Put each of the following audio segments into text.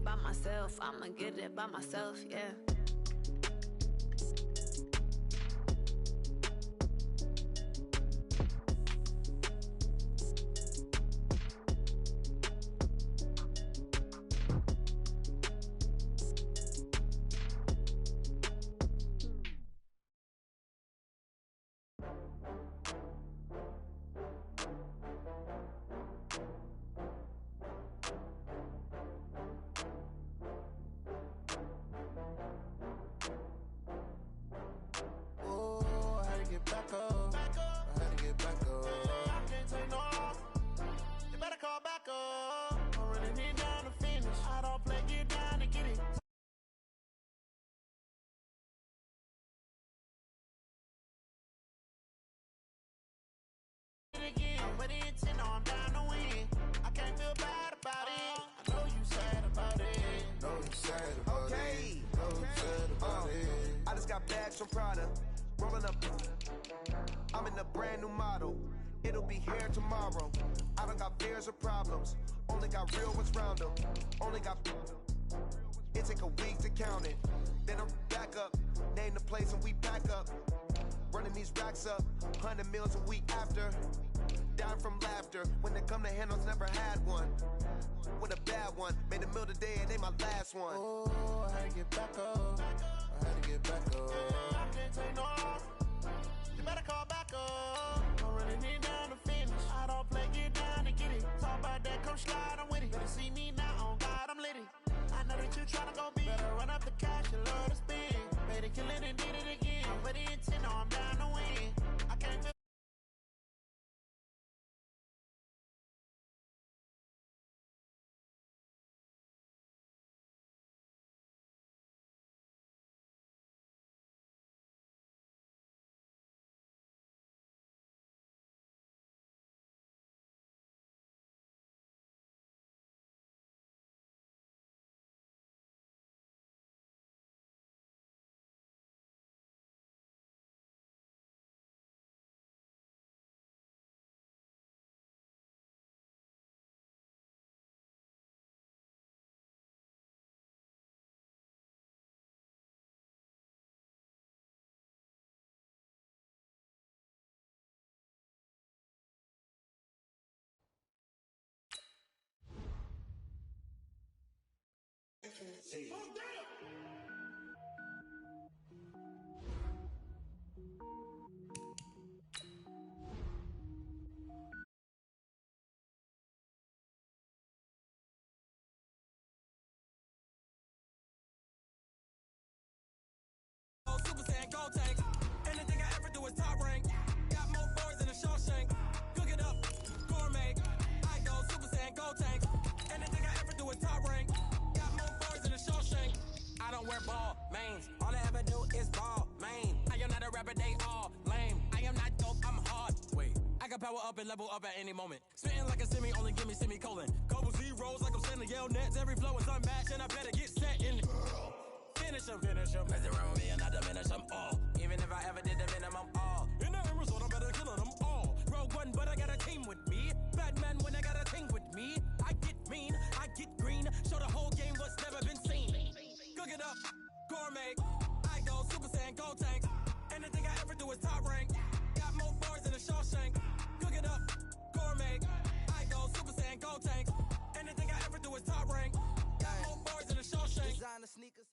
by myself. I'ma get it by myself, yeah. Back up. I had to get back up. I can't take no loss. You better call back up. I'm running it down to finish. I don't play, get down to get it. Again, but it's in, I'm down to win. I can't feel bad about it. I know you sad about it. Know you sad about it. Know you sad about it. I just got bags from Prada. Rolling up, I'm in a brand new model. It'll be here tomorrow. I don't got fears or problems. Only got real ones round them. Only got. It take a week to count it. Then I'm back up. Name the place and we pack up. Running these racks up. 100 meals a week after. Down from laughter. When they come to handles, never had one. With a bad one. Made a meal today and they my last one. Oh, I had to get back up. I had to get back up. I can't take no loss. You better call back up. I'm running it down to finish. I don't play, get down to get it. Talk about that, come slide, I'm with it. Better see me now, on God, I'm lit it. I know that you tryna go big. Better run up the cash, you love to spend. Better kill it and did it again. But the intent, no, I'm down to win. I can't feel. Super Saiyan Gold Tank. Anything I ever do is top rank. Got more boys than a Shawshank. Cook it up, gourmet. I go Super Saiyan Gold Tank. Anything I ever do is top rank. Got more boys than a Shawshank. I don't wear ball mains. All I ever do is ball main. I am not a rapper, they all lame. I am not dope, I'm hard. Wait, I can power up and level up at any moment. Spitting like a semi, only give me semicolon. Couple zeros like I'm sending yell nets. Every flow is unmatched and I better get set in. Finish them. Mess around with me and I diminish them all. Even if I ever did the minimum all. In the end result, I'm better killing them all. Rogue One, but I got a team with me. Batman when I got a thing with me. I get mean, I get green. Show the whole game what's never been seen. Cook it up, gourmet. I go Super Saiyan Gold Tank. Anything I ever do is top rank. Got more bars than a Shawshank. Cook it up, gourmet. I go Super Saiyan Gold Tank. Anything I ever do is top rank. Got more bars than a Shawshank. Designer sneakers.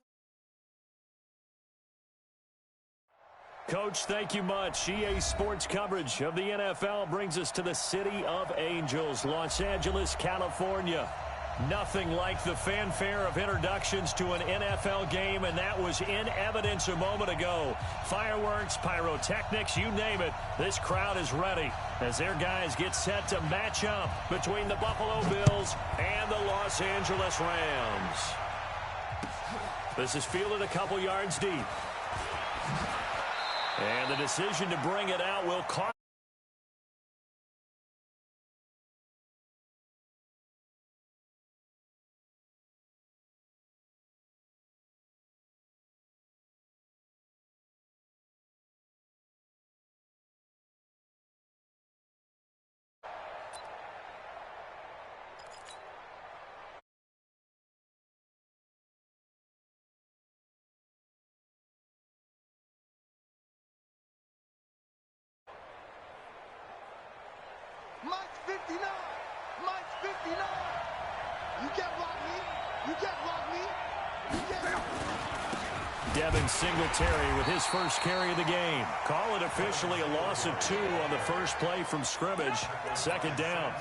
Coach, thank you much. EA Sports coverage of the NFL brings us to the City of Angels, Los Angeles, California. Nothing like the fanfare of introductions to an NFL game, and that was in evidence a moment ago. Fireworks, pyrotechnics, you name it. This crowd is ready as their guys get set to match up between the Buffalo Bills and the Los Angeles Rams. This is fielded a couple yards deep. And the decision to bring it out will cost. 59. Mike's 59. You can't block me. You can't block me. You can't. Devin Singletary with his first carry of the game. Call it officially a loss of 2 on the first play from scrimmage. Second down.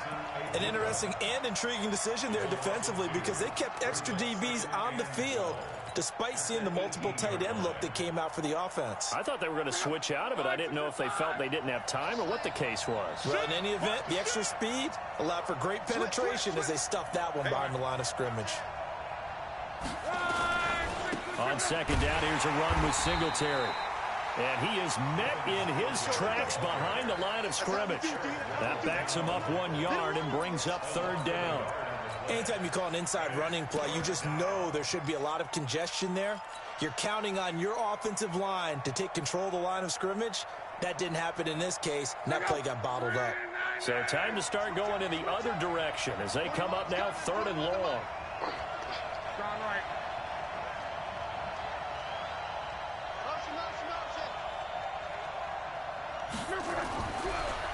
An interesting and intriguing decision there defensively because they kept extra DBs on the field despite seeing the multiple tight end look that came out for the offense. I thought they were going to switch out of it. I didn't know if they felt they didn't have time or what the case was. Well, in any event, the extra speed allowed for great penetration as they stuffed that one behind the line of scrimmage. On second down, here's a run with Singletary. And he is met in his tracks behind the line of scrimmage. That backs him up 1 yard and brings up third down. Anytime you call an inside running play, you just know there should be a lot of congestion there. You're counting on your offensive line to take control of the line of scrimmage. That didn't happen in this case, and that play got bottled up. So time to start going in the other direction as they come up now third and long.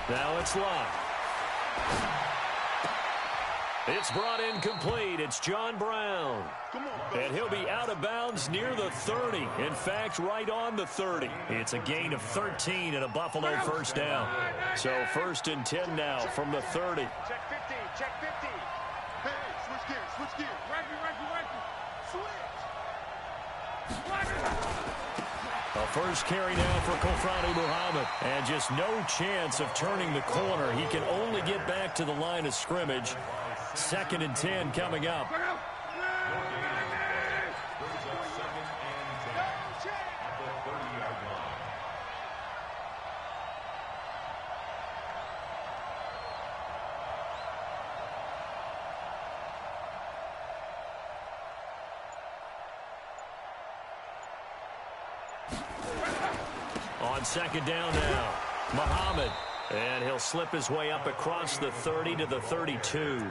Now it's locked. It's brought in complete. It's John Brown. And he'll be out of bounds near the 30. In fact, right on the 30. It's a gain of 13 and a Buffalo first down. So first and 10 now from the 30. Check 50. Check 50. Hey, switch gears. Switch gears. A first carry now for Kofrani Muhammad. And just no chance of turning the corner. He can only get back to the line of scrimmage. Second and 10 coming up. On second down now, Muhammad. And he'll slip his way up across the 30 to the 32.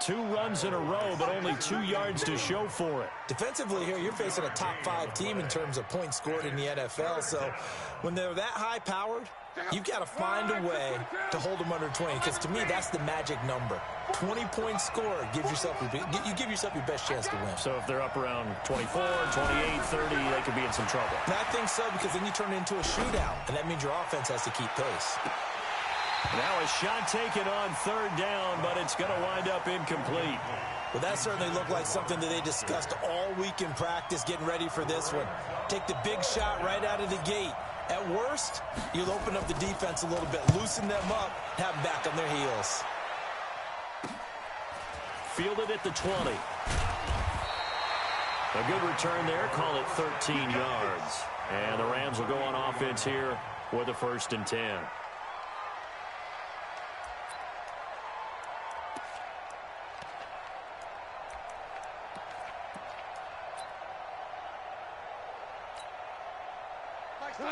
2 runs in a row, but only 2 yards to show for it. Defensively here, you're facing a top-5 team in terms of points scored in the NFL. So when they're that high-powered, you've got to find a way to hold them under 20. Because to me, that's the magic number. 20 points scored gives yourself you give yourself your best chance to win. So if they're up around 24, 28, 30, they could be in some trouble. And I think so, because then you turn it into a shootout, and that means your offense has to keep pace. Now a shot taken on third down, but it's going to wind up incomplete. Well, that certainly looked like something that they discussed all week in practice, getting ready for this one. Take the big shot right out of the gate. At worst, you'll open up the defense a little bit, loosen them up, have them back on their heels. Fielded at the 20. A good return there. Call it 13 yards. And the Rams will go on offense here with a first and 10.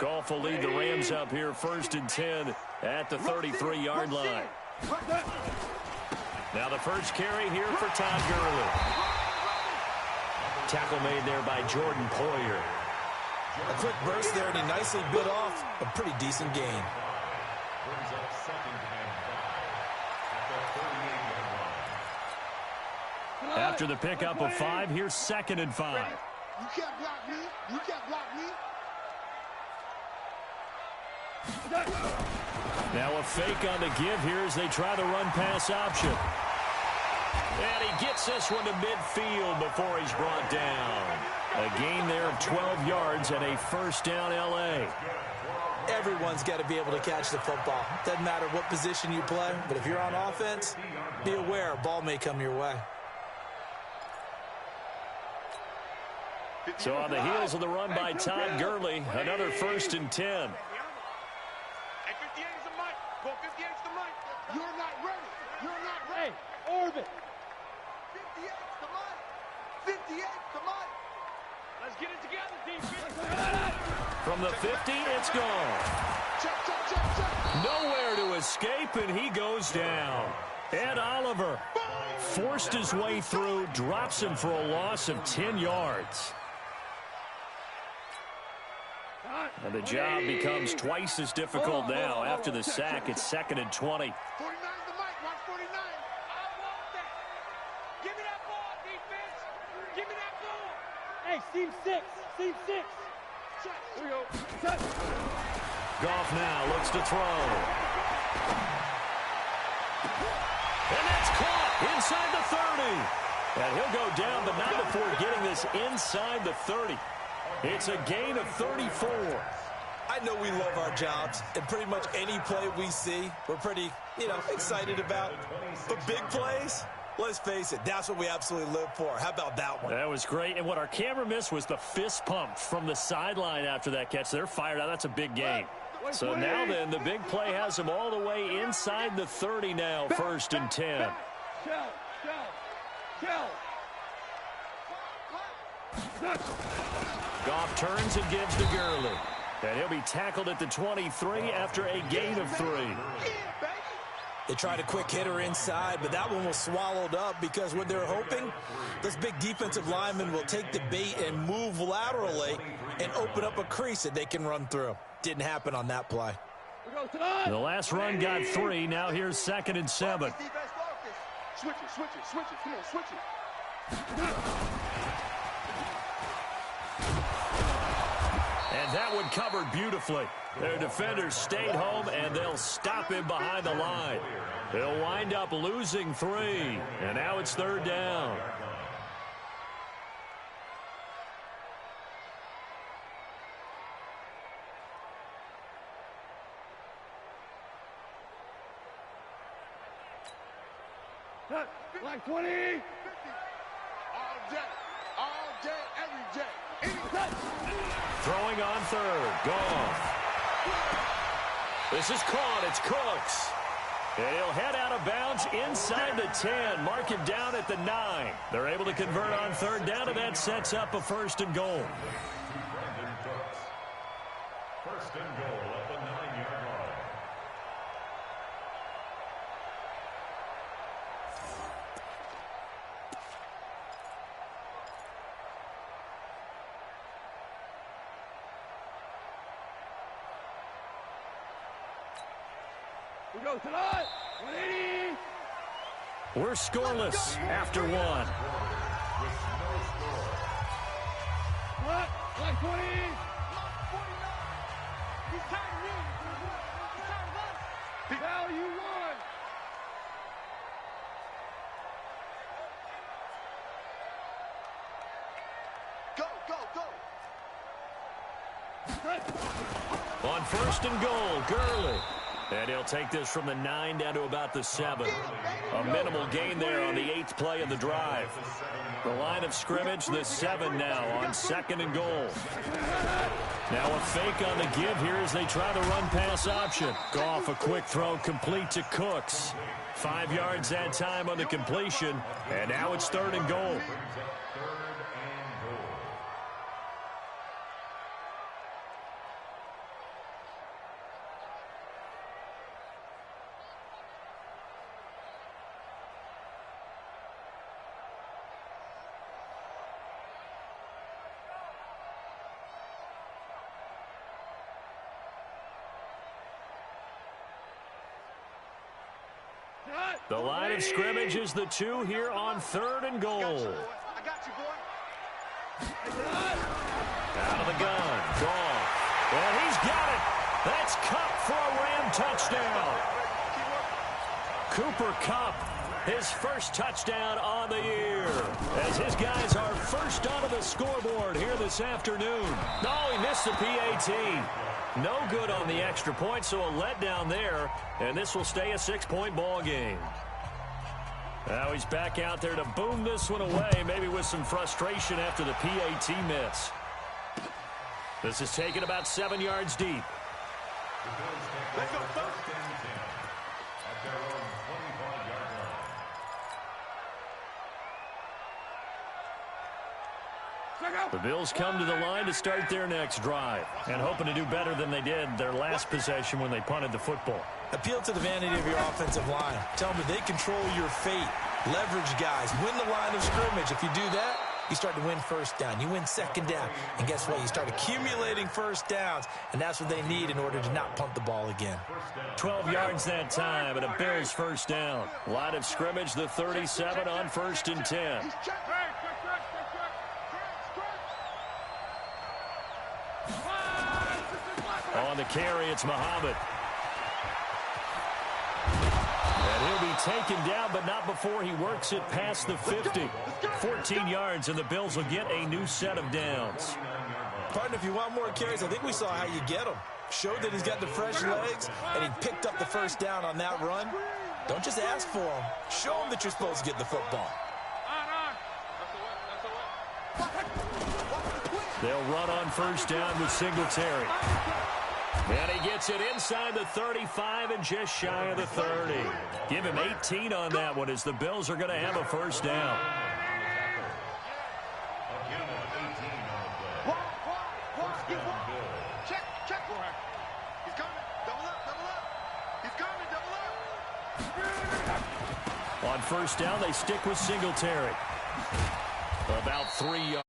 Goff will lead the Rams up here first and 10 at the 33-yard line. Now the first carry here for Todd Gurley. Tackle made there by Jordan Poyer. A quick burst there, and he nicely bit off a pretty decent gain. After the pickup of 5, here's second and 5. You can't block me. You can't block me. Now a fake on the give here as they try the run-pass option. And he gets this one to midfield before he's brought down. A gain there of 12 yards and a first down L.A. Everyone's got to be able to catch the football. Doesn't matter what position you play, but if you're on offense, be aware a ball may come your way. So on the heels of the run by Todd Gurley, another first and 10. You're not ready. You're not ready. Orbit. 58 to Mike. 58 to Mike. Let's get it together, defense. From the 50, it's gone. Check. Nowhere to escape, and he goes down. Ed Oliver forced his way through, drops him for a loss of 10 yards. And the job becomes twice as difficult now. After the sack, it's second and 20. 49 to Mike. Watch 49. Team 6. Team 6. Here we go. Goff now looks to throw. And that's caught inside the 30. And he'll go down, but not before getting this inside the 30. It's a gain of 34. I know we love our jobs, and pretty much any play we see, we're pretty, excited about. But big plays, let's face it, that's what we absolutely live for. How about that one? That was great, and what our camera missed was the fist pump from the sideline after that catch. They're fired out. That's a big game. So now then, the big play has them all the way inside the 30 now, 1st and 10. Goff turns and gives to Gurley. And he'll be tackled at the 23 after a gain of 3. They tried a quick hitter inside, but that one was swallowed up because what they're hoping, this big defensive lineman will take the bait and move laterally and open up a crease that they can run through. Didn't happen on that play. The last run got 3. Now here's 2nd and 7. Switch it. Come on, switch it. And that one covered beautifully. Their defenders stayed home, and they'll stop him behind the line. They'll wind up losing 3. And now it's 3rd down. Like 20. All day, every day. Throwing on 3rd. Goff. This is caught. It's Cooks. And he'll head out of bounds inside the 10. Mark him down at the 9. They're able to convert on 3rd down, and that sets up a 1st and goal. 1st and goal at the 9-yard line. We go tonight. 180. We're scoreless after 1. What? Like 20. He's tired of me. He's tired of us. Now you won. Go. On 1st and goal, Gurley. And he'll take this from the 9 down to about the 7. A minimal gain there on the 8th play of the drive. The line of scrimmage, the 7 now on 2nd and goal. Now a fake on the give here as they try the run-pass option. Goff, a quick throw complete to Cooks. 5 yards that time on the completion. And now it's 3rd and goal. The line of scrimmage is the 2 here on 3rd and goal. I got you, boy. Out of the gun, Goff. And he's got it. That's Kupp for a Ram touchdown. Cooper Kupp, his first touchdown on the year, as his guys are first onto the scoreboard here this afternoon. No, he missed the PAT. No good on the extra point, so a letdown there, and this will stay a 6-point ball game. Now he's back out there to boom this one away, maybe with some frustration after the PAT miss. This is taken about 7 yards deep. Let's go, folks. At their own 25-yard line. The Bills come to the line to start their next drive, and hoping to do better than they did their last possession when they punted the football. Appeal to the vanity of your offensive line. Tell them they control your fate. Leverage guys. Win the line of scrimmage. If you do that, you start to win 1st down. You win 2nd down. And guess what? You start accumulating 1st downs, and that's what they need in order to not punt the ball again. 12 yards that time, and a Bills 1st down. Line of scrimmage, the 37 on 1st and 10. the carry, it's Muhammad. And he'll be taken down, but not before he works it past the 50. 14 yards, and the Bills will get a new set of downs. Partner, if you want more carries, I think we saw how you get them. Showed that he's got the fresh legs, and he picked up the first down on that run. Don't just ask for him. Show him that you're supposed to get the football. They'll run on first down with Singletary. And he gets it inside the 35 and just shy of the 30. Give him 18 on that one as the Bills are going to have a first down. On first down, they stick with Singletary. About 3 yards.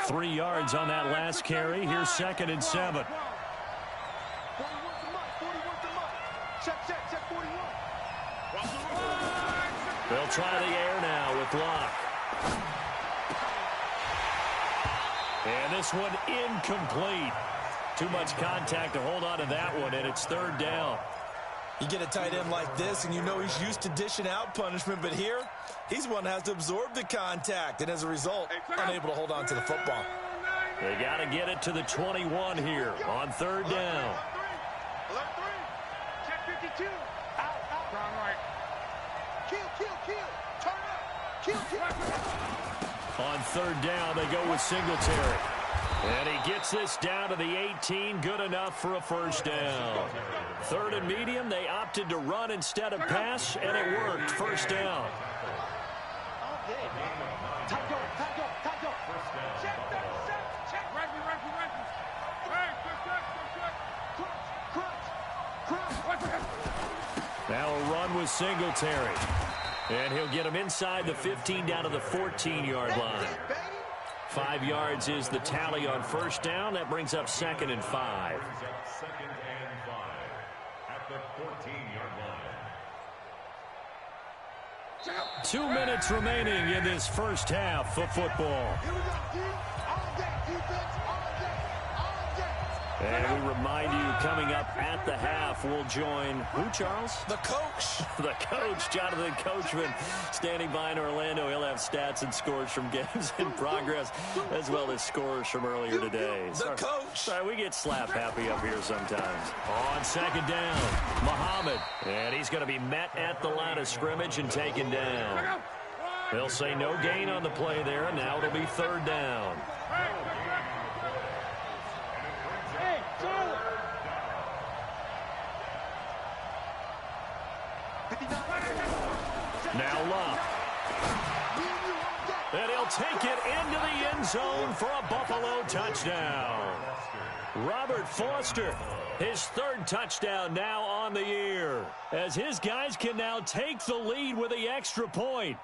Three yards on that last carry. Here's 2nd and 7. They'll try the air now with Locke. And this one incomplete. Too much contact to hold on to that one, and it's 3rd down. You get a tight end like this, and you know he's used to dishing out punishment, but here, he's one that has to absorb the contact, and as a result, unable to hold on to the football. They got to get it to the 21 here on 3rd down. Check 52. Out. Wrong right. Kill. Turn up. Kill. On 3rd down, they go with Singletary. And he gets this down to the 18, good enough for a first down. 3rd and medium, they opted to run instead of pass, and it worked. First down. Now a run with Singletary. And he'll get him inside the 15 down to the 14-yard line. 5 yards is the tally on first down. That brings up 2nd and 5. Second and 5 at the 14-yard line. 2 minutes remaining in this first half of football. And we remind you, coming up at the half, we'll join who, Charles? The coach. The coach, Jonathan Coachman, standing by in Orlando. He'll have stats and scores from games in progress, as well as scores from earlier today. The coach. Sorry, we get slap happy up here sometimes. On 2nd down, Muhammad. And he's going to be met at the line of scrimmage and taken down. They'll say no gain on the play there. Now it'll be 3rd down. Now Locke. And he'll take it into the end zone for a Buffalo touchdown. Robert Foster, his 3rd touchdown now on the year, as his guys can now take the lead with the extra point.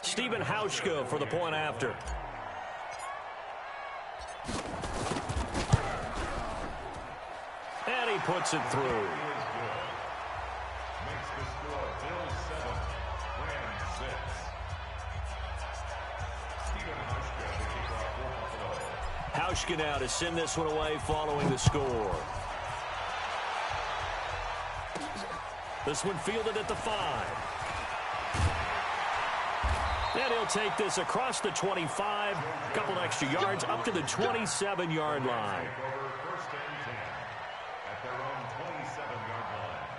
Stephen Hauschka for the point after. And he puts it through. Makes the score Bills 7, Rams 6. Stephen Hauschka to kick off for Buffalo. Hauschka now to send this one away following the score. This one fielded at the 5. And he'll take this across the 25, a couple extra yards, up to the 27-yard line. First and 10 at their own 27-yard line.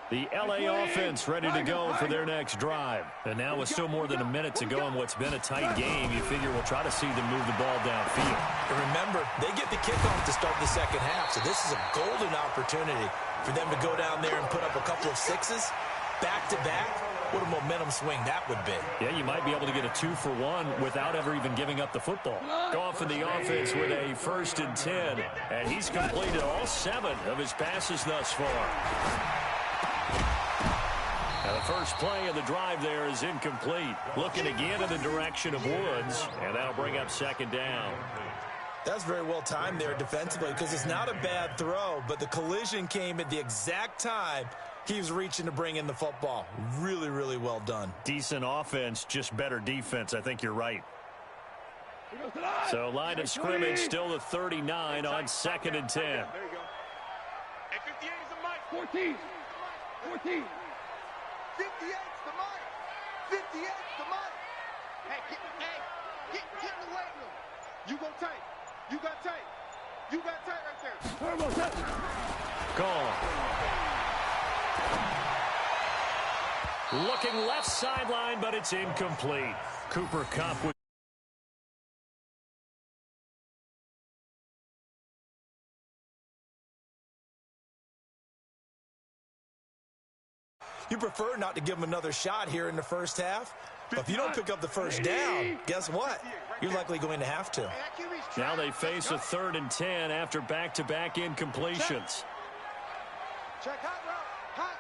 The LA offense ready to go for their next drive. And now with still more than a minute to go in what's been a tight game, you figure we'll try to see them move the ball downfield. And remember, they get the kickoff to start the second half, so this is a golden opportunity for them to go down there and put up a couple of sixes back-to-back. What a momentum swing that would be. Yeah, you might be able to get a 2-for-1 without ever even giving up the football. Goff in the offense with a 1st and 10, and he's completed all 7 of his passes thus far. Now the first play of the drive there is incomplete. Looking again in the direction of Woods, and that'll bring up 2nd down. That's very well timed there defensively because it's not a bad throw, but the collision came at the exact time he was reaching to bring in the football. Really, really well done. Decent offense, just better defense. I think you're right. So line of scrimmage still the 39 on 2nd and 10. There you go. And 58 is the mic. 14. 14. 58's the mic. 58's the mic. Hey, get in the weight room. You go tight. You got tight. You got tight right there. Turbo set. Gone. Looking left sideline, but it's incomplete. Cooper Kupp with You prefer not to give him another shot here in the first half, but if you don't pick up the first down, guess what? You're likely going to have to. Now they face a 3rd and 10 after back-to-back incompletions. Check hot route. Hot.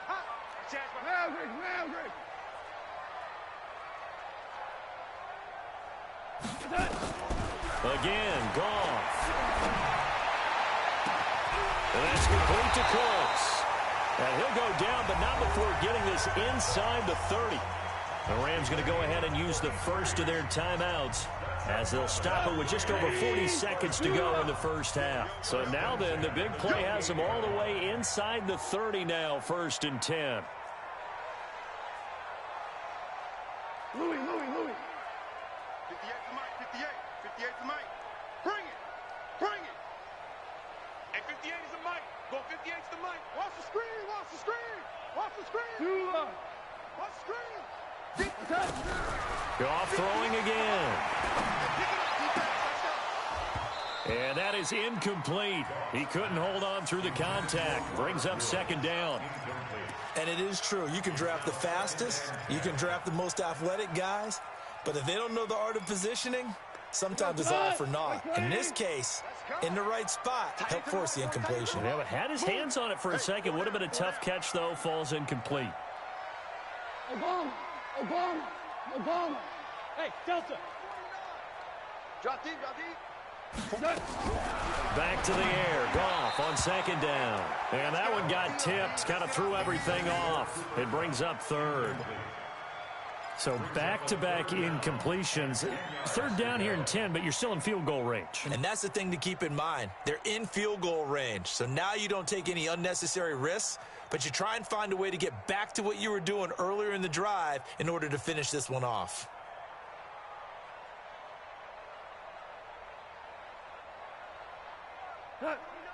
Again, Goff. And that's complete to Cooks. And he'll go down, but not before getting this inside the 30. The Rams going to go ahead and use the first of their timeouts as they'll stop it with just over 40 seconds to go in the first half. So now then, the big play has them all the way inside the 30 now, 1st and 10. Louis. 58's the mic. 58's the mic. Bring it. And 58 is the mic. Go 58's the mic. Watch the screen. Watch the screen. Watch the screen. Goff throwing again. And that is incomplete. He couldn't hold on through the contact. Brings up 2nd down. And it is true. You can draft the fastest. You can draft the most athletic guys. But if they don't know the art of positioning, sometimes it's all for naught. In this case, in the right spot, help force the incompletion. Yeah, but had his hands on it for a second. Would have been a tough catch, though. Falls incomplete. Obama. Hey, Delta. Drop deep. Back to the air. Goff on 2nd down. And that one got tipped. Kind of threw everything off. It brings up 3rd. So back-to-back incompletions. 3rd down here in 10, but you're still in field goal range. And that's the thing to keep in mind. They're in field goal range. So now you don't take any unnecessary risks, but you try and find a way to get back to what you were doing earlier in the drive in order to finish this one off.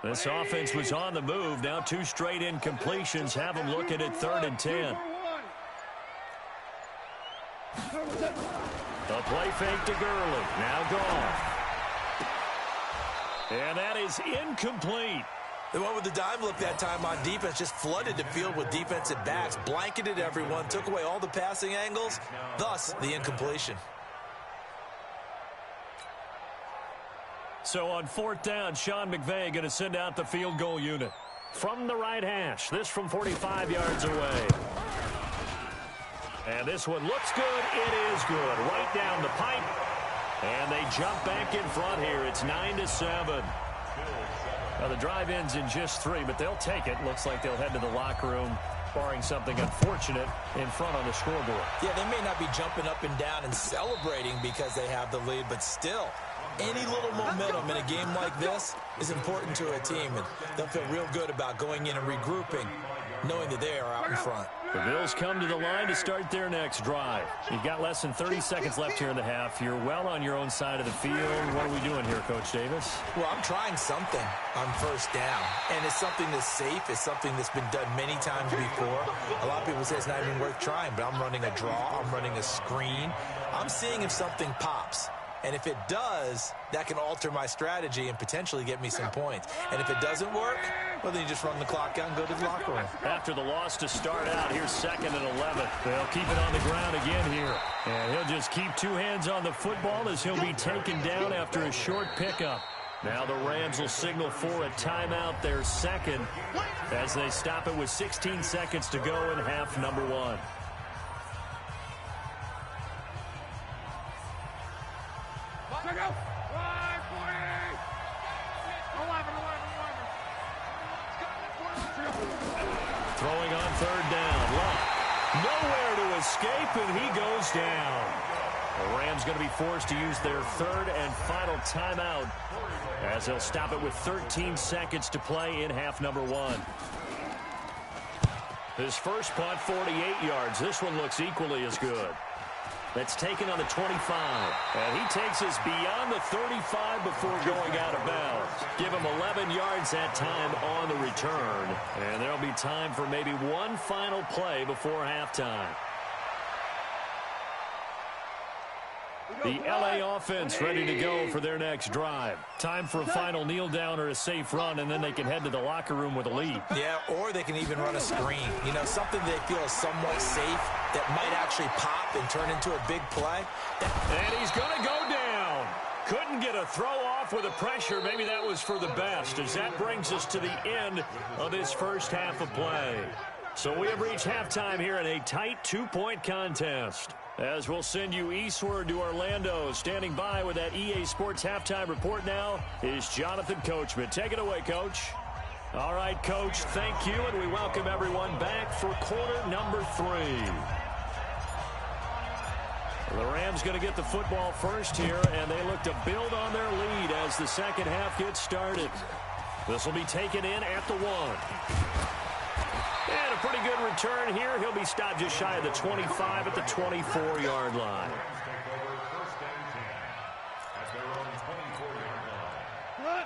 This offense was on the move. Now 2 straight incompletions have them looking at 3rd and 10. The play fake to Gurley. Now Goff. And that is incomplete. They went with the dime look that time on defense, just flooded the field with defensive backs, blanketed everyone, took away all the passing angles, thus the incompletion. So on 4th down, Sean McVay going to send out the field goal unit. From the right hash, this from 45 yards away. And this one looks good. It is good. Right down the pipe. And they jump back in front here. It's 9-7. Now the drive ends in just 3, but they'll take it. Looks like they'll head to the locker room, barring something unfortunate in front on the scoreboard. Yeah, they may not be jumping up and down and celebrating because they have the lead, but still, any little momentum in a game like this is important to a team, and they'll feel real good about going in and regrouping, knowing that they are out in front. The Bills come to the line to start their next drive. You've got less than 30 seconds left here in the half. You're well on your own side of the field. What are we doing here, Coach Davis? Well, I'm trying something on first down, and it's something that's safe. It's something that's been done many times before. A lot of people say it's not even worth trying, but I'm running a draw. I'm running a screen. I'm seeing if something pops. And if it does, that can alter my strategy and potentially get me some points. And if it doesn't work, well, then you just run the clock out and go to the locker room. After the loss to start out, here's 2nd and 11. They'll keep it on the ground again here. And he'll just keep 2 hands on the football as he'll be taken down after a short pickup. Now the Rams will signal for a timeout, their second, as they stop it with 16 seconds to go in half number 1. Throwing on 3rd down. Locke. Nowhere to escape, and he goes down. The Rams going to be forced to use their 3rd and final timeout as they'll stop it with 13 seconds to play in half number 1. His first punt, 48 yards. This one looks equally as good. That's taken on the 25. And he takes us beyond the 35 before going out of bounds. Give him 11 yards that time on the return. And there'll be time for maybe one final play before halftime. The LA offense ready to go for their next drive. Time for a final kneel down or a safe run, and then they can head to the locker room with a lead. Yeah, or they can even run a screen. You know, something they feel is somewhat safe that might actually pop and turn into a big play. And he's going to go down. Couldn't get a throw off with the pressure. Maybe that was for the best, as that brings us to the end of this first half of play. So we have reached halftime here in a tight 2-point contest. As we'll send you eastward to Orlando. Standing by with that EA Sports halftime report now is Jonathan Coachman. Take it away, Coach. All right, Coach, thank you, and we welcome everyone back for quarter number 3. The Rams going to get the football first here, and they look to build on their lead as the second half gets started. This will be taken in at the 1. And a pretty good return here. He'll be stopped just shy of the 25 at the 24-yard line.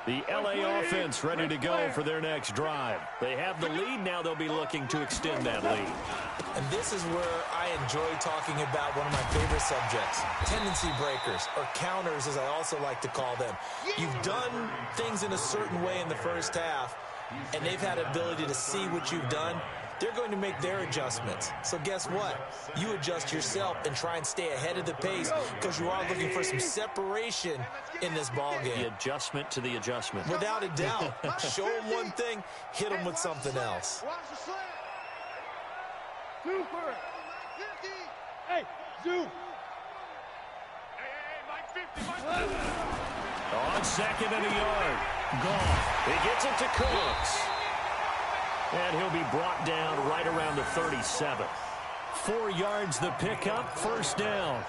The LA offense ready to go for their next drive. They have the lead. Now they'll be looking to extend that lead. And this is where I enjoy talking about one of my favorite subjects, tendency breakers, or counters as I also like to call them. You've done things in a certain way in the first half, and they've had the ability to see what you've done. They're going to make their adjustments. So guess what? You adjust yourself and try and stay ahead of the pace because you are looking for some separation in this ball game. The adjustment to the adjustment. Without a doubt. Show them one thing, hit them with something else. Hey, Zoo. On 2nd and a yard. Goff. He gets it to Cooks. And he'll be brought down right around the 37. 4 yards the pickup, first down.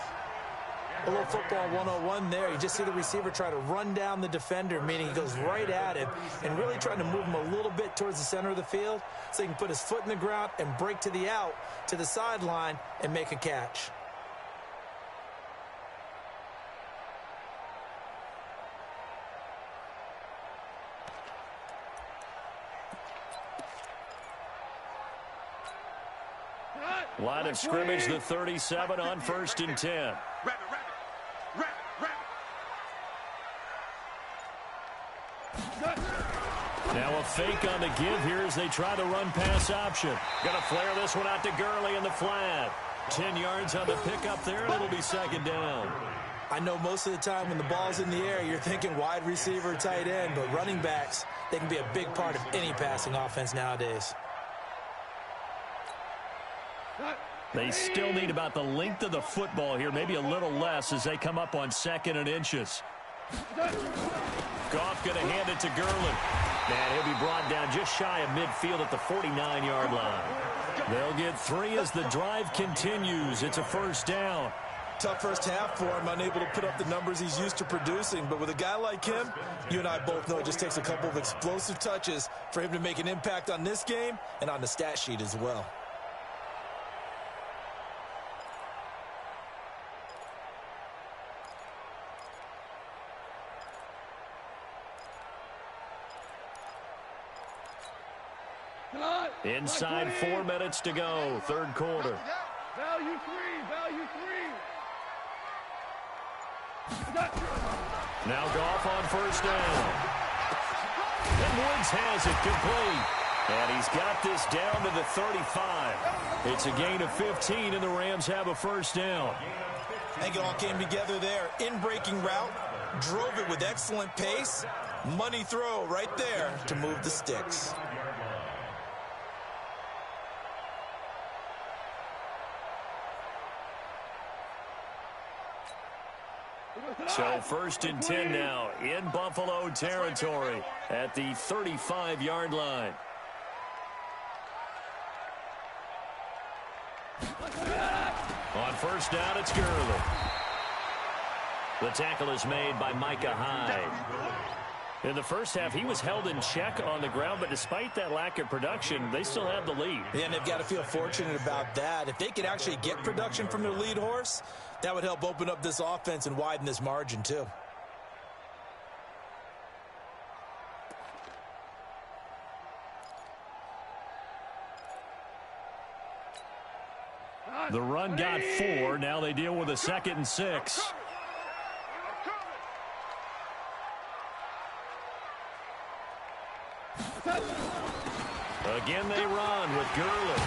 A little football 101 there. You just see the receiver try to run down the defender, meaning he goes right at him and really trying to move him a little bit towards the center of the field so he can put his foot in the ground and break to the out, to the sideline, and make a catch. Line of scrimmage, the 37 on 1st and 10. Now a fake on the give here as they try the run-pass option. Going to flare this one out to Gurley in the flat. 10 yards on the pickup there, and it'll be 2nd down. I know most of the time when the ball's in the air, you're thinking wide receiver, tight end, but running backs, they can be a big part of any passing offense nowadays. They still need about the length of the football here, maybe a little less as they come up on 2nd and inches. Goff going to hand it to Gurley. And he'll be brought down just shy of midfield at the 49-yard line. They'll get 3 as the drive continues. It's a first down. Tough first half for him, unable to put up the numbers he's used to producing. But with a guy like him, you and I both know it just takes a couple of explosive touches for him to make an impact on this game and on the stat sheet as well. Inside 4 minutes to go, third quarter. Value three. Now Goff on first down. And Woods has it complete. And he's got this down to the 35. It's a gain of 15, and the Rams have a first down. I think it all came together there. In-breaking route, drove it with excellent pace. Money throw right there to move the sticks. So first and 10 now in Buffalo territory at the 35-yard line. On first down, it's Gurley. The tackle is made by Micah Hyde. In the first half, he was held in check on the ground, but despite that lack of production, they still have the lead. Yeah, and they've got to feel fortunate about that. If they could actually get production from their lead horse, that would help open up this offense and widen this margin, too. The run got 4. Now they deal with a 2nd and 6. Again they run with Gurley.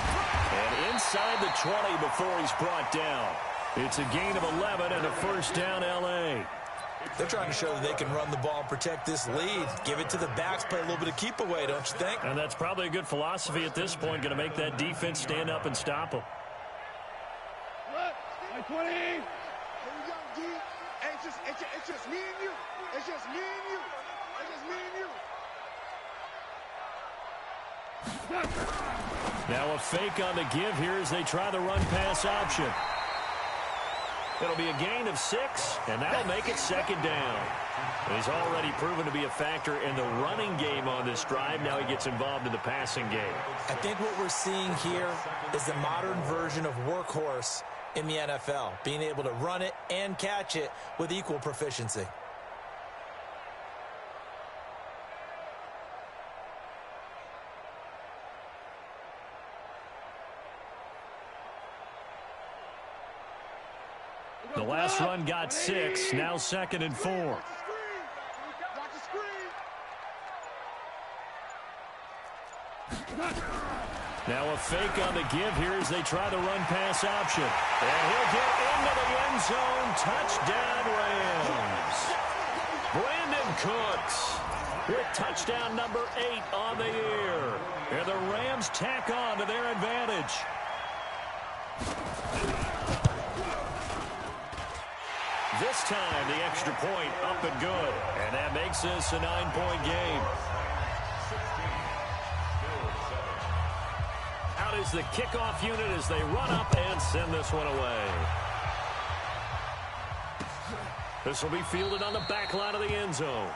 And inside the 20 before he's brought down. It's a gain of 11 and a first down, L.A. They're trying to show that they can run the ball and protect this lead. Give it to the backs, play a little bit of keep away, don't you think? And that's probably a good philosophy at this point, going to make that defense stand up and stop them. 20. Here we go, D. Hey, it's just me and you. It's just me and you. It's just me and you. Now a fake on the give here as they try the run-pass option. It'll be a gain of 6, and that'll make it 2nd down. He's already proven to be a factor in the running game on this drive. Now he gets involved in the passing game. I think what we're seeing here is the modern version of workhorse in the NFL, being able to run it and catch it with equal proficiency. The last run got 6, now 2nd and 4. Watch the screen. Now a fake on the give here as they try the run-pass option. And he'll get into the end zone. Touchdown, Rams. Brandon Cooks with touchdown number 8 on the year. And the Rams tack on to their advantage. This time, the extra point up and good. And that makes this a 9-point game. Out is the kickoff unit as they run up and send this one away. This will be fielded on the back line of the end zone.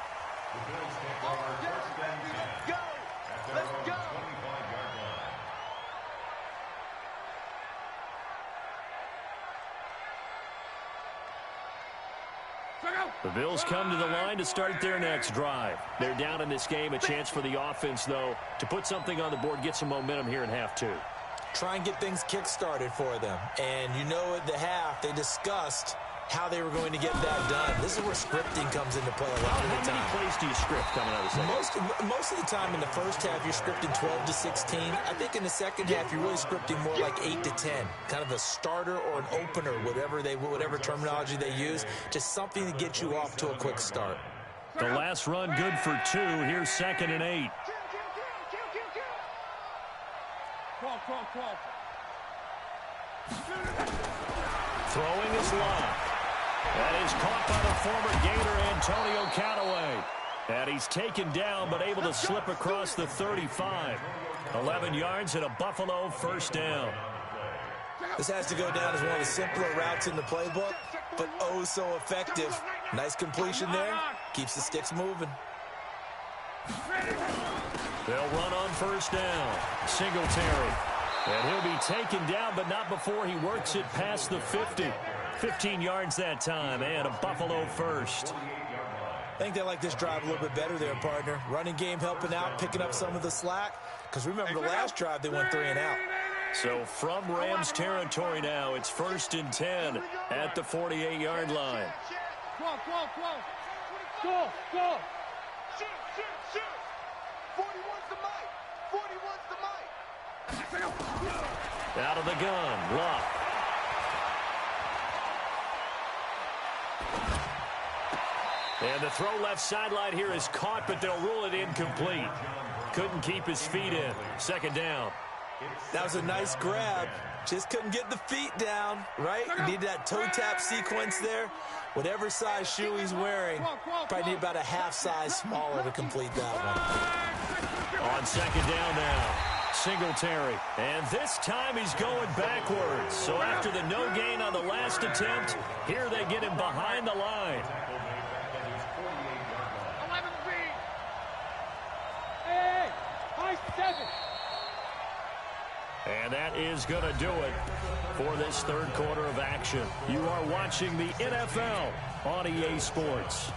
Let's go. The Bills come to the line to start their next drive. They're down in this game. A chance for the offense, though, to put something on the board, get some momentum here in half 2. Try and get things kick-started for them. And you know at the half, they discussed how they were going to get that done. This is where scripting comes into play a lot of the time. How many plays do you script coming out of the second? Most of the time in the first half, you're scripting 12 to 16. I think in the second half, you're really scripting more like 8 to 10. Kind of a starter or an opener, whatever terminology they use, just something to get you off to a quick start. The last run good for 2. Here's 2nd and 8. Throwing is locked. That is caught by the former Gator Antonio Callaway. And he's taken down but able to slip across the 35. 11 yards and a Buffalo first down. This has to go down as one of the simpler routes in the playbook, but oh so effective. Nice completion there. Keeps the sticks moving. They'll run on first down. Singletary. And he'll be taken down, but not before he works it past the 50. 15 yards that time, and a Buffalo first. I think they like this drive a little bit better there, partner. Running game helping out, picking up some of the slack. Because remember, the last drive, they went 3 and out. So from Rams territory now, it's 1st and 10 at the 48-yard line. Go! Shoot! 41's the mic! 41's the mic! Out of the gun, Luck. And the throw left sideline here is caught, but they'll rule it incomplete. Couldn't keep his feet in. 2nd down. That was a nice grab. Just couldn't get the feet down, right? He needed that toe tap sequence there. Whatever size shoe he's wearing, probably need about a half size smaller to complete that one. On 2nd down now, Singletary. And this time he's going backwards. So after the no gain on the last attempt, here they get him behind the line. And that is going to do it for this 3rd quarter of action. You are watching the NFL on EA Sports.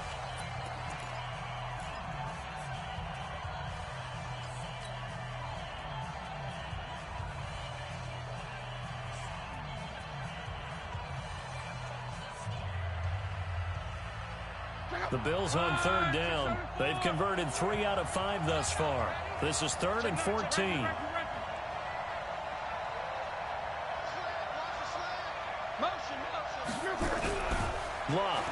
The Bills on 3rd down. They've converted 3 out of 5 thus far. This is 3rd and 14. Love.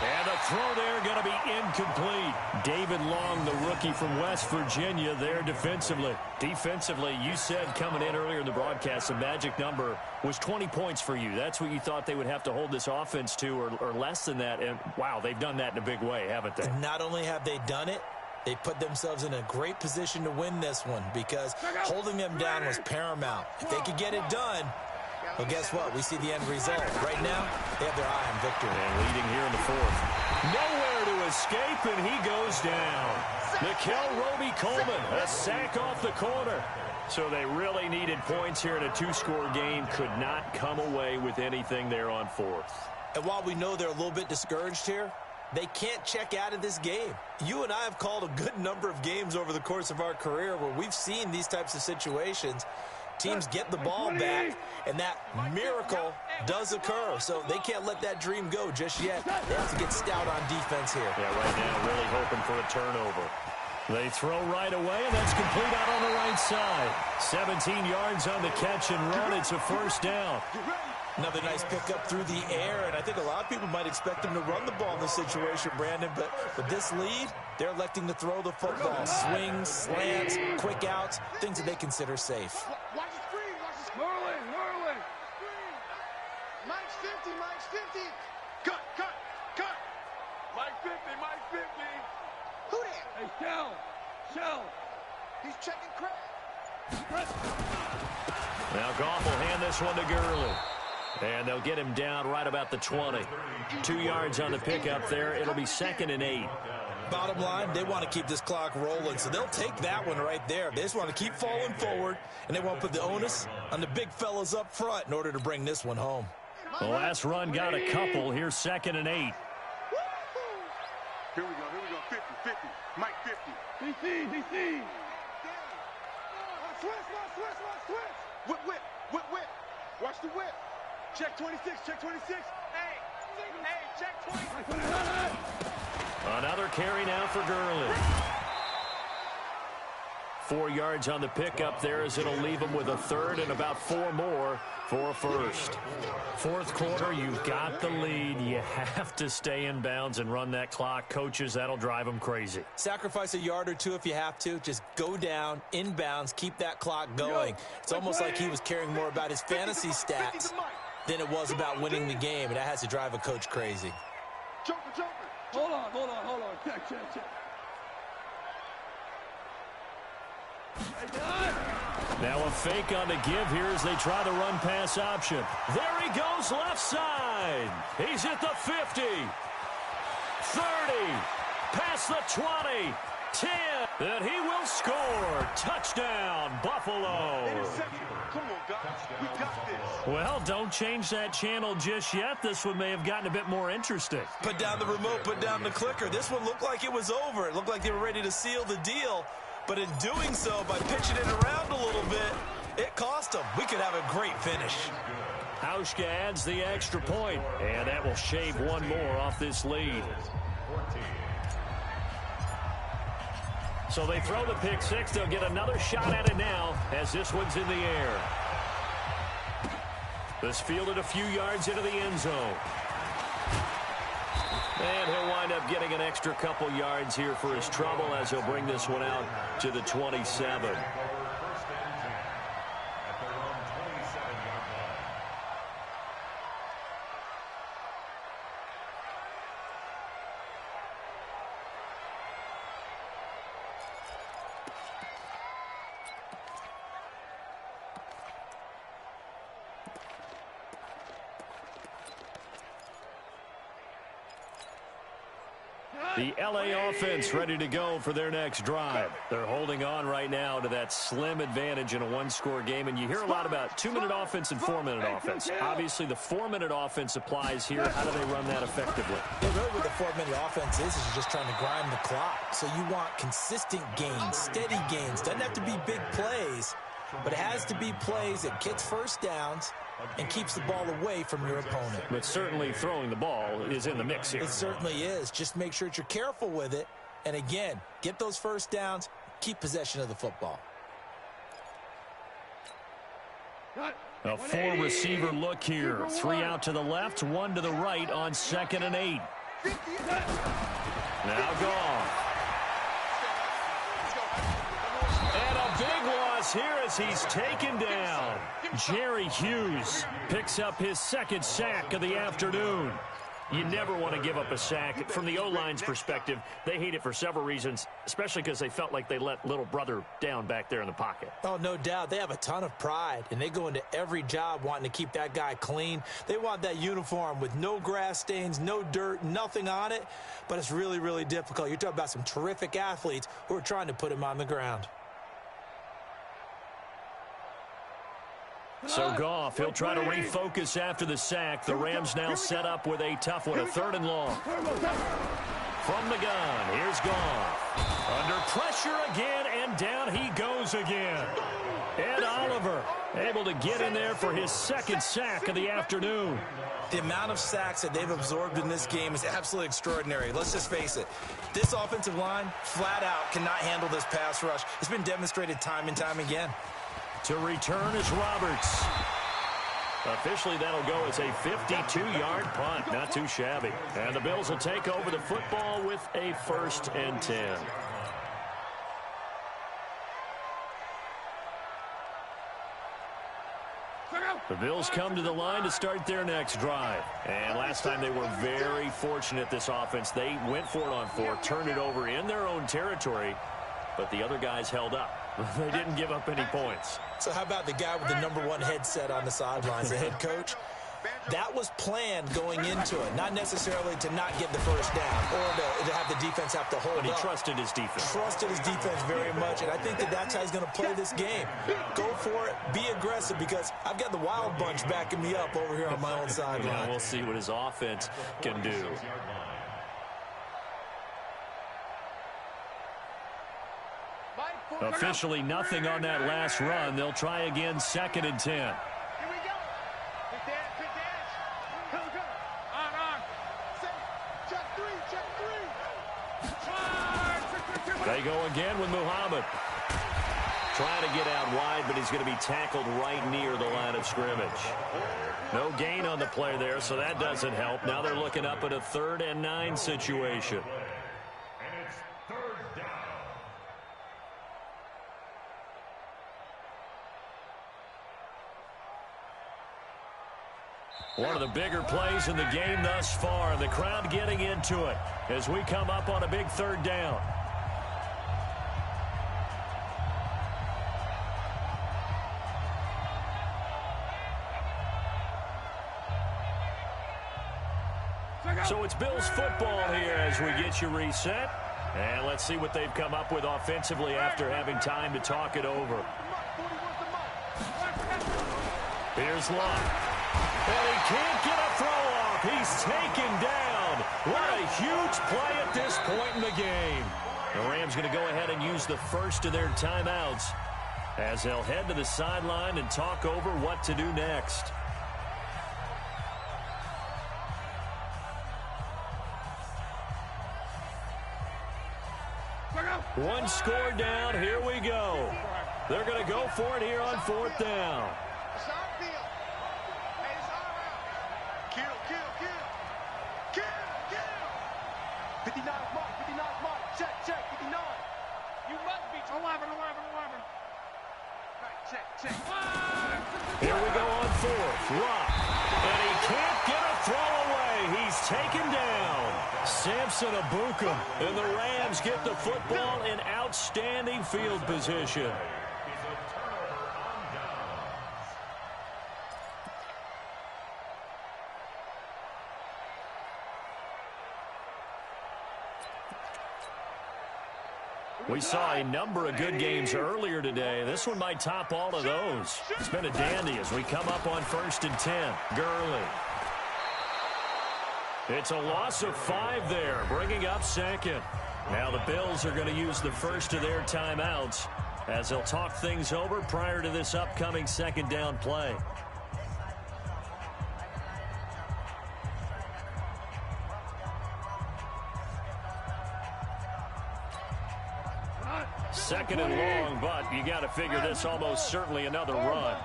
And the throw there going to be incomplete. David Long, the rookie from West Virginia, there defensively. Defensively, you said coming in earlier in the broadcast, the magic number was 20 points for you. That's what you thought they would have to hold this offense to, or less than that. And, wow, they've done that in a big way, haven't they? Not only have they done it, they put themselves in a great position to win this one because holding them down was paramount. If they could get it done, well, guess what? We see the end result. Right now, they have their eye on victory. And leading here in the 4th. Nowhere to escape, and he goes down. Nickel Roby-Coleman, a sack off the corner. So they really needed points here in a 2-score game. Could not come away with anything there on 4th. And while we know they're a little bit discouraged here, they can't check out of this game. You and I have called a good number of games over the course of our career where we've seen these types of situations. Teams get the ball back, and that miracle does occur. So they can't let that dream go just yet. They have to get stout on defense here. Yeah, right now really hoping for a turnover. They throw right away, and that's complete out on the right side. 17 yards on the catch and run. It's a 1st down. Another nice pickup through the air, and I think a lot of people might expect them to run the ball in this situation, Brandon, but with this lead, they're electing to throw the football. Swings, slants, quick outs, things that they consider safe. Watch the screen, watch the screen. Merlin. Mike's 50. Cut. Mike 50. Who that? Hey, Shell. He's checking credit. Now Goff will hand this one to Gurley. And they'll get him down right about the 20. 2 yards on the pickup there. It'll be 2nd and 8. Bottom line, they want to keep this clock rolling, so they'll take that one right there. They just want to keep falling forward, and they want to put the onus on the big fellas up front in order to bring this one home. The last run got a couple. Here's 2nd and 8. Here we go. 50. Mike 50. DC. Switch. Whip. Watch the whip. Check 26. Hey, check 26. Another carry now for Gurley. 4 yards on the pickup there as it'll leave him with a 3rd and about 4 more for a 1st. 4th quarter, you've got the lead. You have to stay in bounds and run that clock. Coaches, that'll drive them crazy. Sacrifice a yard or two if you have to. Just go down, in bounds, keep that clock going. It's almost like he was caring more about his fantasy stats than it was about winning the game, and that has to drive a coach crazy. Joker. Hold on. Check. Now a fake on the give here as they try the run-pass option. There he goes left side. He's at the 50. 30. Past the 20. 10. And he will score. Touchdown, Buffalo. Interception. Come on, guys. We got this. Well, don't change that channel just yet. This one may have gotten a bit more interesting. Put down the remote, put down the clicker. This one looked like it was over. It looked like they were ready to seal the deal. But in doing so, by pitching it around a little bit, it cost them. We could have a great finish. Hauschka adds the extra point, and that will shave one more off this lead. So they throw the pick six. They'll get another shot at it now as this one's in the air. This fielded a few yards into the end zone. And he'll wind up getting an extra couple yards here for his trouble as he'll bring this one out to the 27. The LA offense ready to go for their next drive. They're holding on right now to that slim advantage in a one-score game, and you hear a lot about 2-minute offense and 4-minute offense. Obviously, the 4-minute offense applies here. How do they run that effectively? Yeah, really what the 4-minute offense is you're just trying to grind the clock. So you want consistent gains, steady gains. Doesn't have to be big plays, but it has to be plays that gets first downs and keeps the ball away from your opponent. But certainly throwing the ball is in the mix here. It certainly is. Just make sure that you're careful with it. And again, get those first downs, keep possession of the football. A four-receiver look here. 3 out to the left, 1 to the right on 2nd and 8. Now gone. And a big loss here as he's taken down. Jerry Hughes picks up his 2nd sack of the afternoon. You never want to give up a sack. From the O-line's perspective, they hate it for several reasons, especially because they felt like they let little brother down back there in the pocket. Oh, no doubt. They have a ton of pride, and they go into every job wanting to keep that guy clean. They want that uniform with no grass stains, no dirt, nothing on it, but it's really, really difficult. You're talking about some terrific athletes who are trying to put him on the ground. So Goff, he'll try to refocus after the sack. The Rams now set up with a tough one, a 3rd and long. From the gun, here's Goff. Under pressure again, and down he goes again. Ed Oliver able to get in there for his 2nd sack of the afternoon. The amount of sacks that they've absorbed in this game is absolutely extraordinary. Let's just face it. This offensive line, flat out, cannot handle this pass rush. It's been demonstrated time and time again. To return is Roberts. Officially, that'll go as a 52-yard punt. Not too shabby. And the Bills will take over the football with a 1st and 10. The Bills come to the line to start their next drive. And last time they were very fortunate, this offense. They went for it on 4, turned it over in their own territory, but the other guys held up. They didn't give up any points. So how about the guy with the #1 headset on the sidelines, the head coach? That was planned going into it, not necessarily to not get the first down or to have the defense have to hold up. But he trusted his defense. Trusted his defense very much, and I think that that's how he's going to play this game. Go for it, be aggressive, because I've got the Wild Bunch backing me up over here on my own sideline. Yeah, we'll see what his offense can do. Officially nothing on that last run. They'll try again, 2nd and 10. Here we go. Good dash. Go. On. Check 3. They go again with Muhammad. Trying to get out wide, but he's going to be tackled right near the line of scrimmage. No gain on the play there, so that doesn't help. Now they're looking up at a 3rd and 9 situation. And it's 3rd down. One of the bigger plays in the game thus far, and the crowd getting into it as we come up on a big 3rd down. So it's Bills football here as we get you reset. And let's see what they've come up with offensively after having time to talk it over. Here's Luck. And he can't get a throw off. He's taken down. What a huge play at this point in the game. The Rams going to go ahead and use the first of their timeouts as they'll head to the sideline and talk over what to do next. One score down. Here we go. They're going to go for it here on fourth down. It's our field. Hey, it's our round. Kill. 59 mark, 59 mark. Check, 59. You must be 11. Right, check. Here we go on fourth. Luck. And he can't get a throw away. He's taken down. Samson Abukum. And the Rams get the football in outstanding field position. We saw a number of good games earlier today. This one might top all of those. It's been a dandy as we come up on 1st and 10. Gurley. It's a loss of 5 there, bringing up second. Now the Bills are going to use the first of their timeouts as they'll talk things over prior to this upcoming second down play. Second and long, but you got to figure this almost certainly another run.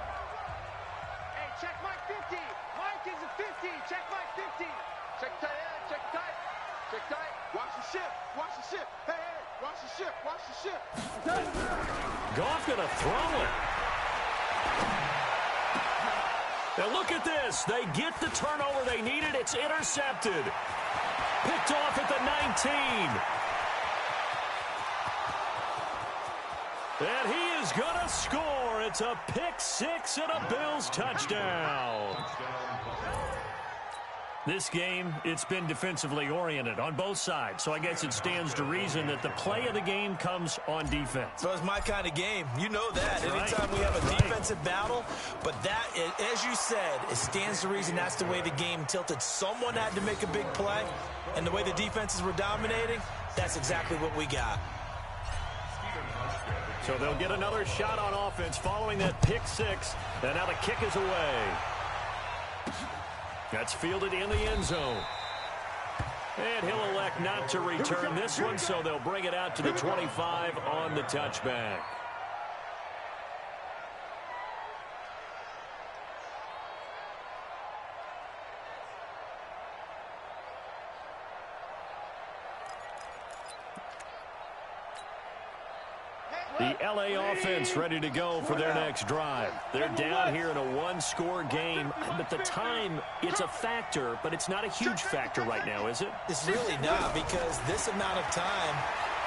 Hey, check Mike 50. Mike is a 50. Check Mike 50. Check tight end. Check tight. Watch the ship. Hey, watch the ship. Goff going to throw it. Now look at this. They get the turnover they needed. It's intercepted. Picked off at the 19. And he is going to score. It's a pick 6 and a Bills touchdown. This game, it's been defensively oriented on both sides, so I guess it stands to reason that the play of the game comes on defense. So it's my kind of game. You know that. Anytime we have a defensive battle, but that, as you said, it stands to reason that's the way the game tilted. Someone had to make a big play, and the way the defenses were dominating, that's exactly what we got. So they'll get another shot on offense following that pick 6. And now the kick is away. That's fielded in the end zone. And he'll elect not to return this one, so they'll bring it out to the 25 on the touchback. The L.A. offense ready to go for their next drive. They're down here in a one-score game. But the time, it's a factor, but it's not a huge factor right now, is it? It's really not, because this amount of time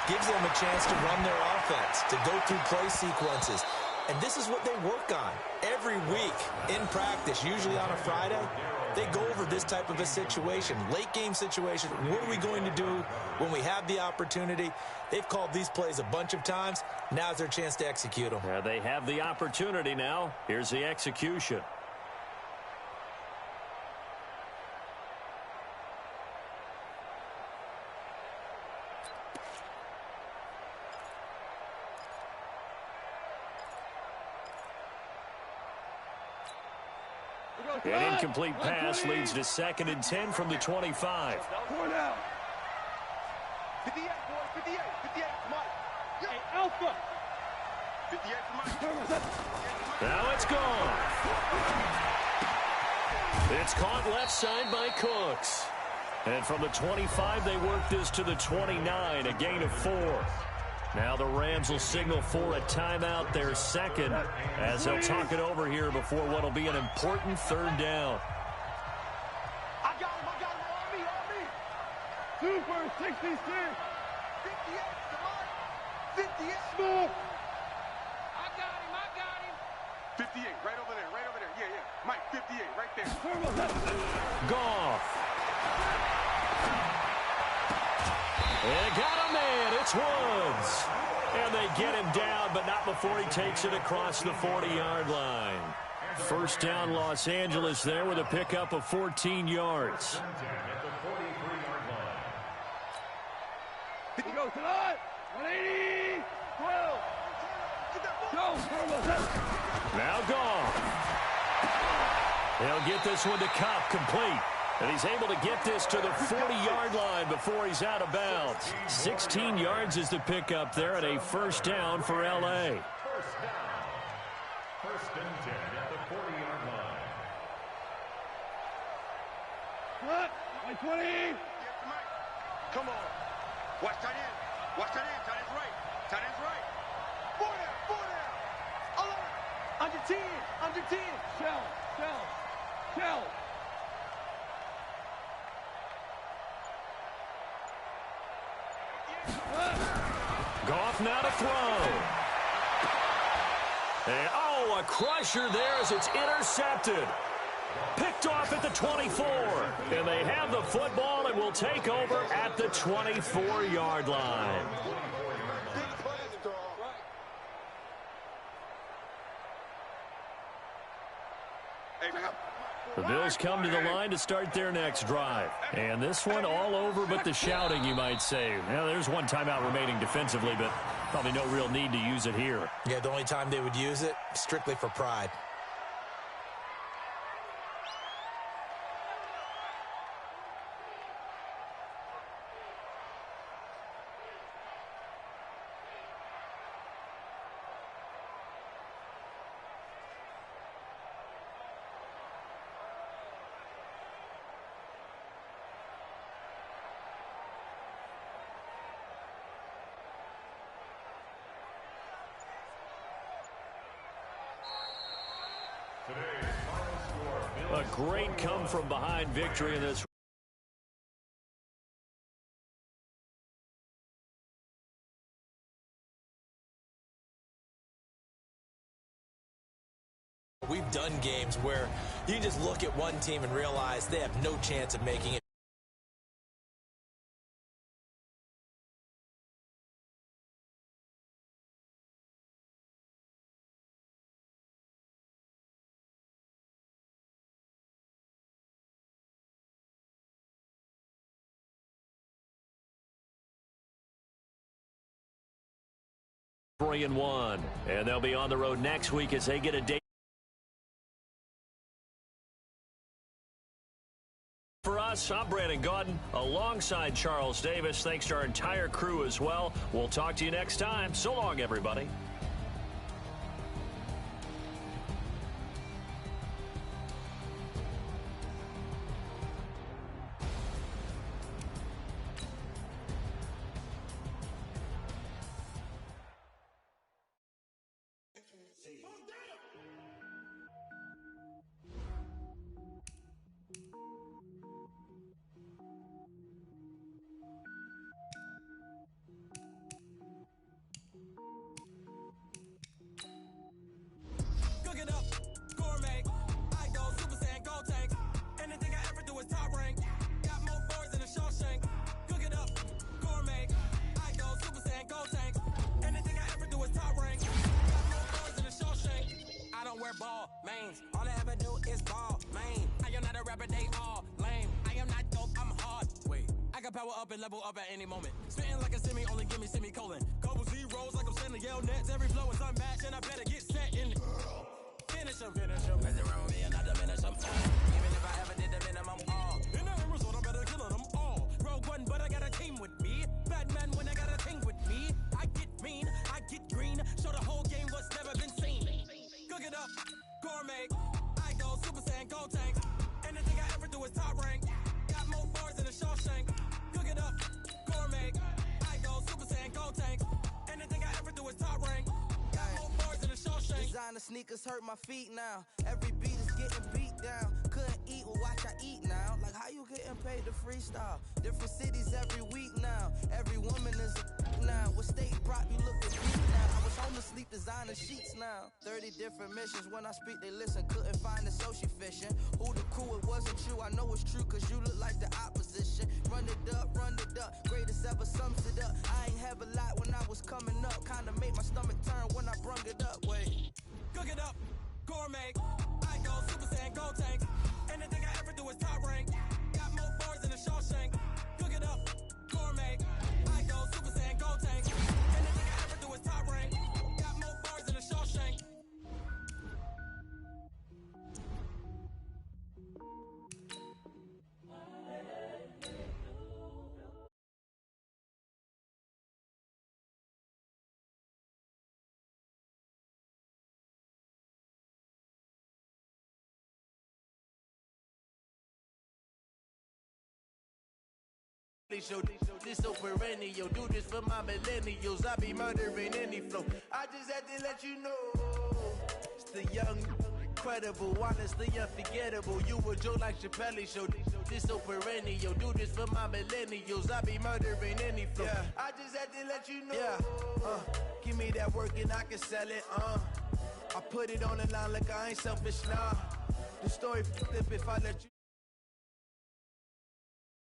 gives them a chance to run their offense, to go through play sequences. And this is what they work on every week in practice, usually on a Friday. They go over this type of a situation, late game situation. What are we going to do when we have the opportunity? They've called these plays a bunch of times. Now's their chance to execute them. Yeah, they have the opportunity now. Here's the execution. An incomplete pass leads to 2nd and 10 from the 25. 4 down. 58, boy, 58, Mike. Hey, Alpha. 58 for Mike. Now it's gone. It's caught left side by Cooks. And from the 25, they work this to the 29, a gain of 4. Now the Rams will signal for a timeout, their second, as they'll talk it over here before what will be an important 3rd down. I got him, on me. 2 for 66. 58 to Mike. 58. Smooth. I got him. 58, right over there. Yeah. Mike, 58, right there. Goff. And got a man. It's Woods. And they get him down, but not before he takes it across the 40-yard line. First down, Los Angeles there with a pickup of 14 yards. Here we go, tonight. 180, 12. Go, Now gone. He'll get this one to Cup, complete. And he's able to get this to the 40-yard line before he's out of bounds. 16 yards is the pickup there, and a first down for L.A. First down. First and 10 at the 40-yard line. Cut. 20. Come on. Watch tight end. Watch tight end. Tight end's right. Tight end's right. 4 down. 4 down. Under 10. Under 10. Shell. Goff now to throw. And, a crusher there as it's intercepted. Picked off at the 24. And they have the football and will take over at the 24-yard line. The Bills come to the line to start their next drive. And this one all over but the shouting, you might say. Now, there's one timeout remaining defensively, but probably no real need to use it here. Yeah, the only time they would use it, strictly for pride. A great come-from-behind victory in this. We've done games where you just look at one team and realize they have no chance of making it. Three and 1, and they'll be on the road next week as they get a date. For us, I'm Brandon Gaudin alongside Charles Davis. Thanks to our entire crew as well. We'll talk to you next time. So long, everybody. Ball, mains. All I ever do is ball, main. I am not a rapper, they all lame. I am not dope, I'm hard. Wait, I can power up and level up at any moment. Spitting like a semi, only give me semicolon. Couple zeros like I'm sending yell nets. Every flow is unmatched and I better get set in. Finish them. Mess around with me and not diminish them. Even if I ever did the minimum, all. In the end result, I better kill them all. Rogue one, but I got a team with me. Batman when I got a thing with me. I get mean, I get green. Show the whole game what's never been seen. Cook it up, gourmet. I go Super Saiyan, go tank. Anything I ever do is top rank. Got more bars than a Shawshank. Cook it up, gourmet. I go Super Saiyan, go tank. Anything I ever do is top rank. Got more bars than a Shawshank. Designer sneakers hurt my feet now. Every beat is getting beat down. Couldn't eat, well watch I eat now. Like how you getting paid to freestyle? Different cities every week now. Every woman is a now. What state prop you looking deep now? I was home to sleep, designer sheets now. 30 different missions. When I speak they listen. Couldn't find it, so she fishing. Who the crew, it wasn't you. I know it's true cause you look like the opposition. Run it up, run it up. Greatest ever sums it up. I ain't have never lied when I was coming up. Kinda made my stomach turn when I brung it up. Wait. Cook it up, gourmet. I go Super Saiyan, go tank. Anything I ever do is top rank. Got more bars than a Shawshank. Cook it up, gourmet. I go Super Saiyan, go tank. Anything I ever do is top rank. Got more bars than a Shawshank. Show this so perennial, do this for my millennials. I be murdering any flow. I just had to let you know, it's the young, incredible, honestly unforgettable. You a joke like Chappelle show. This so perennial, do this for my millennials. I be murdering any flow. Yeah. I just had to let you know. Yeah. Give me that work and I can sell it. I put it on the line like I ain't selfish, nah. The story flip if I let you.